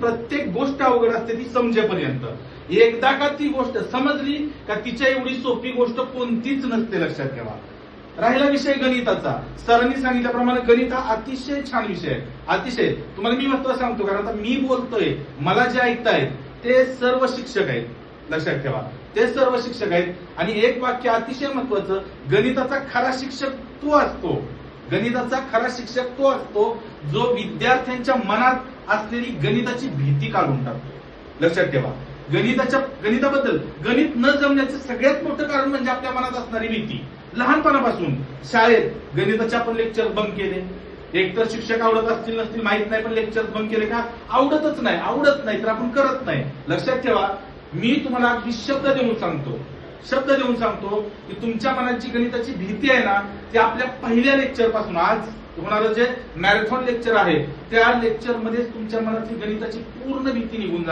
प्रत्येक गोष्ट अवघड असते ती समजेपर्यंत. एकदा का ती गोष्ट समजली का तिच्या एवढी सोपी गोष्ट कोणतीच नसते, लक्षात ठेवा. राहिला विषय गणिताचा. सरांनी सांगितल्याप्रमाणे गणित हा अतिशय छान विषय आहे. अतिशय. तुम्हाला मी महत्व सांगतो, कारण आता मी बोलतोय, मला जे ऐकतायत ते सर्व शिक्षक आहेत, लक्षात ठेवा. ते सर्व शिक्षक आहेत. आणि एक वाक्य अतिशय महत्वाचं, गणिताचा खरा शिक्षक तो असतो, गणिताचा खरा शिक्षक तो असतो जो विद्यार्थ्यांच्या मनात असलेली गणिताची भीती काढून टाकतो, लक्षात ठेवा. गणिताबद्दल गणित न जमण्याचं सगळ्यात मोठं कारण म्हणजे आपल्या मनात असणारी भीती. लहानपणापासून शाळेत गणिताचे आपण लेक्चर बंक केले. एकतर शिक्षक आवडत असतील नसतील माहित नाही, पण लेक्चर बंक केले का? आवडत नाही तर आपण करत नाही. लक्षात ठेवा, मी तुम्हाला अगदी शब्द देऊन सांगतो की तुमच्या मनात जी गणिताची भीती आहे ना, ती आपल्या पहिल्या लेक्चर पासून आज होणारं जे मॅरेथॉन लेक्चर आहे त्या लेक्चर मध्ये तुमच्या मनातली गणिताची पूर्ण भीती निघून जाणार.